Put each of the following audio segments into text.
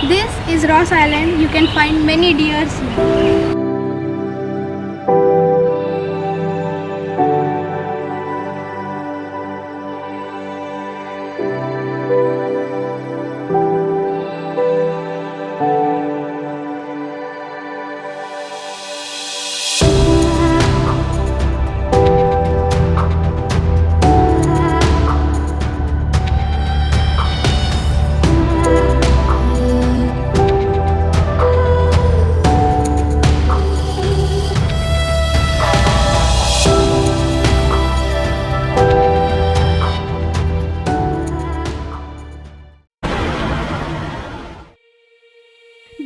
This is Ross Island. You can find many deers here.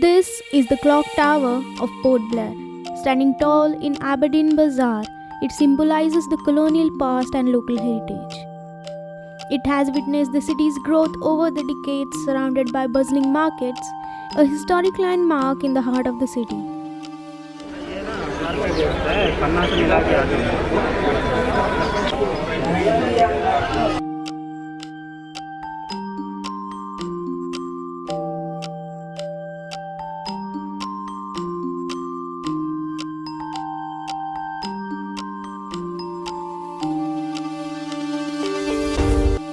This is the clock tower of Port Blair. Standing tall in Aberdeen Bazaar, it symbolizes the colonial past and local heritage. It has witnessed the city's growth over the decades, surrounded by bustling markets, a historic landmark in the heart of the city.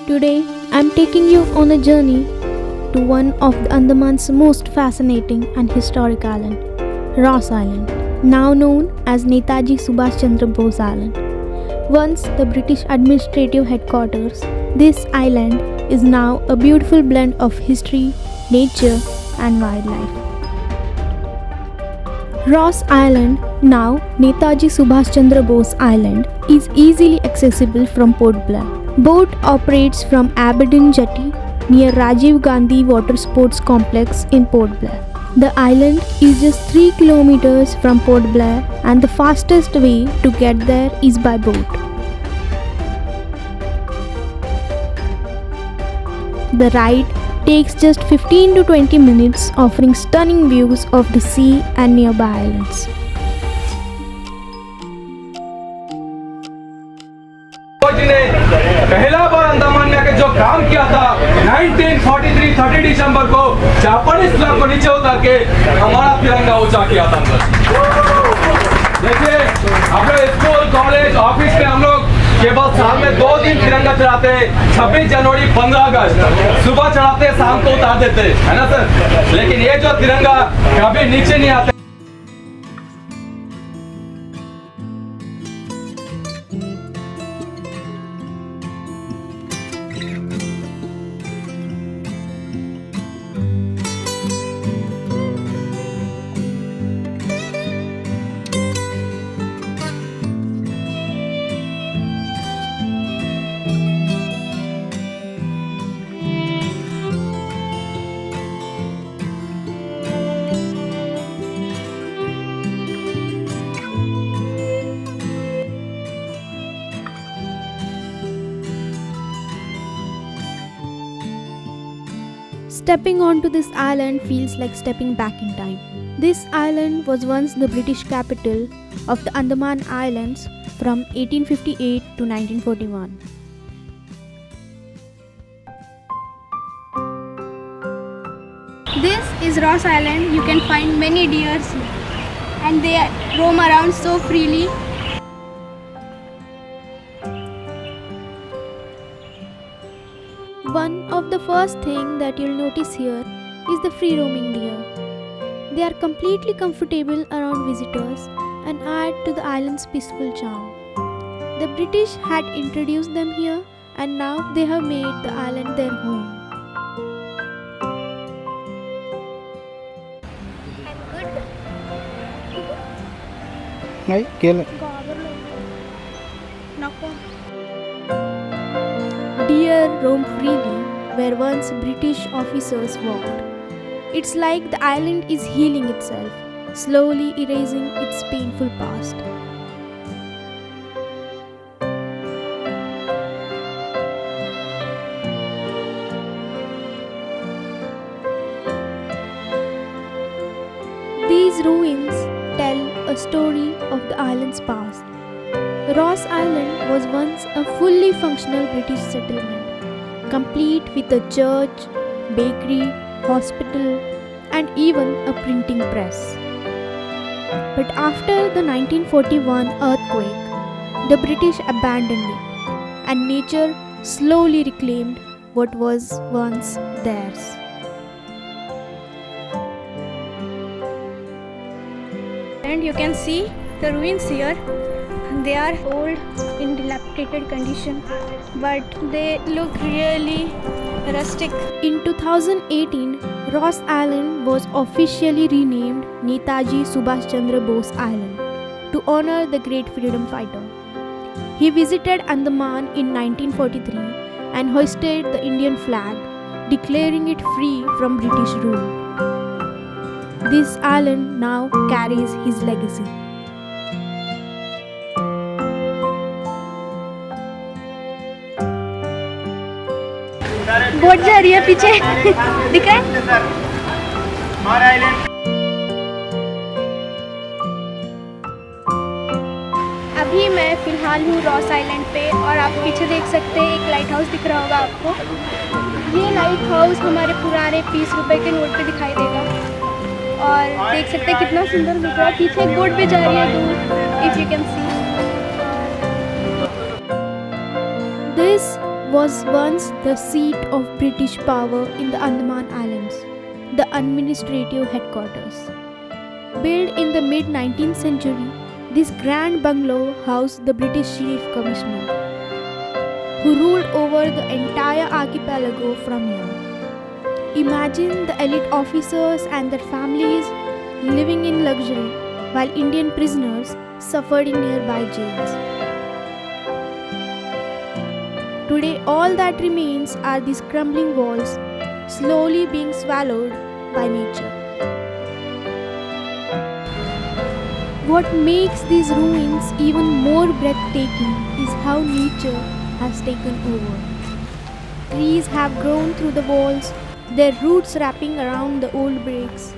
Today, I'm taking you on a journey to one of the Andaman's most fascinating and historic island, Ross Island, now known as Netaji Subhash Chandra Bose Island. Once the British administrative headquarters, this island is now a beautiful blend of history, nature, and wildlife. Ross Island, now Netaji Subhash Chandra Bose Island, is easily accessible from Port Blair. Boat operates from Aberdeen Jetty near Rajiv Gandhi Water Sports Complex in Port Blair. The island is just 3 kilometers from Port Blair and the fastest way to get there is by boat. The ride takes just 15 to 20 minutes, offering stunning views of the sea and nearby islands. जी ने पहला बार अंडमान में आके जो काम किया था 1943 30 दिसंबर को Japanese flag को नीचे उतार के हमारा तिरंगा ऊंचा किया था अंदर। देखिए हम लोग स्कूल कॉलेज ऑफिस में हम लोग केवल साल में 2 दिन तिरंगा चढ़ाते हैं, 26 जनवरी 15 अगस्त सुबह चढ़ाते शाम को उतार देते है ना सर। लेकिन ये जो तिरंगा कभी नीचे नहीं आते। Stepping onto this island feels like stepping back in time. This island was once the British capital of the Andaman Islands from 1858 to 1941. This is Ross Island. You can find many deers here. And they roam around so freely. One of the first thing that you'll notice here is the free roaming deer. They are completely comfortable around visitors and add to the island's peaceful charm. The British had introduced them here and now they have made the island their home. Deer roam freely where once British officers walked. It's like the island is healing itself, slowly erasing its painful past. These ruins tell a story of the island's past. Ross Island was once a fully functional British settlement, complete with a church, bakery, hospital, and even a printing press. But after the 1941 earthquake, the British abandoned it, and nature slowly reclaimed what was once theirs. And you can see the ruins here. They are old, in dilapidated condition, but they look really rustic. In 2018, Ross Island was officially renamed Netaji Subhash Chandra Bose Island to honor the great freedom fighter. He visited Andaman in 1943 and hoisted the Indian flag, declaring it free from British rule. This island now carries his legacy. Boat जा रही है पीछे दिख रहा है? अभी मैं फिलहाल हूँ रॉस आइलैंड पे और आप पीछे देख सकते हैं एक लाइट हाउस दिख रहा होगा आपको। ये लाइट हाउस हमारे पुराने 20 रुपए के नोट पे दिखाई देगा और देख सकते हैं कितना सुंदर दिख रहा है। पीछे एक बोट भी जा रही है दूर, if you can see. This was once the seat of British power in the Andaman Islands, the administrative headquarters. Built in the mid-19th century, this grand bungalow housed the British Chief Commissioner, who ruled over the entire archipelago from here. Imagine the elite officers and their families living in luxury while Indian prisoners suffered in nearby jails. Today, all that remains are these crumbling walls, slowly being swallowed by nature. What makes these ruins even more breathtaking is how nature has taken over. Trees have grown through the walls, their roots wrapping around the old bricks.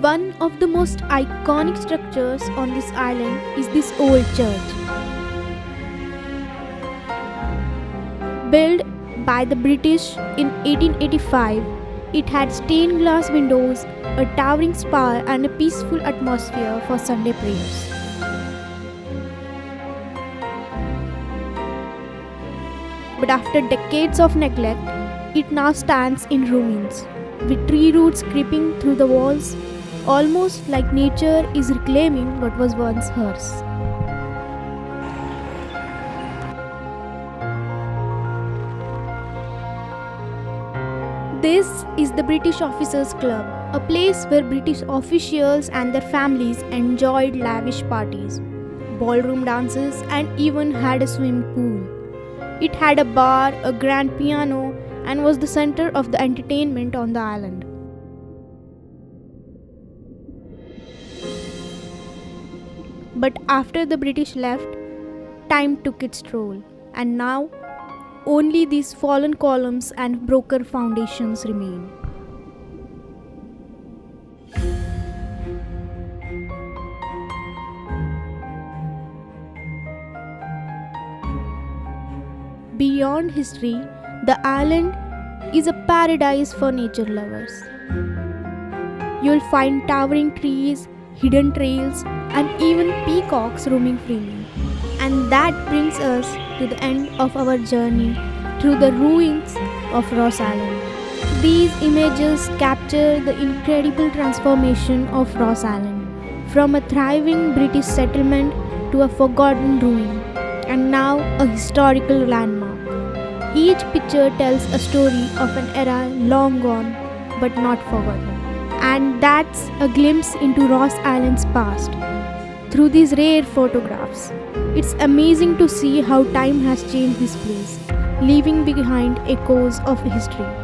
One of the most iconic structures on this island is this old church. Built by the British in 1885, it had stained glass windows, a towering spire, and a peaceful atmosphere for Sunday prayers. But after decades of neglect, it now stands in ruins, with tree roots creeping through the walls, almost like nature is reclaiming what was once hers. This is the British Officers Club, a place where British officials and their families enjoyed lavish parties, ballroom dances, and even had a swimming pool. It had a bar, a grand piano, and was the center of the entertainment on the island. But after the British left, time took its toll, and now only these fallen columns and broken foundations remain. Beyond history, the island is a paradise for nature lovers. You'll find towering trees, hidden trails, and even peacocks roaming freely. And that brings us to the end of our journey through the ruins of Ross Island. These images capture the incredible transformation of Ross Island, from a thriving British settlement to a forgotten ruin, and now a historical landmark. Each picture tells a story of an era long gone but not forgotten. And that's a glimpse into Ross Island's past. through these rare photographs. It's amazing to see how time has changed this place, leaving behind echoes of history.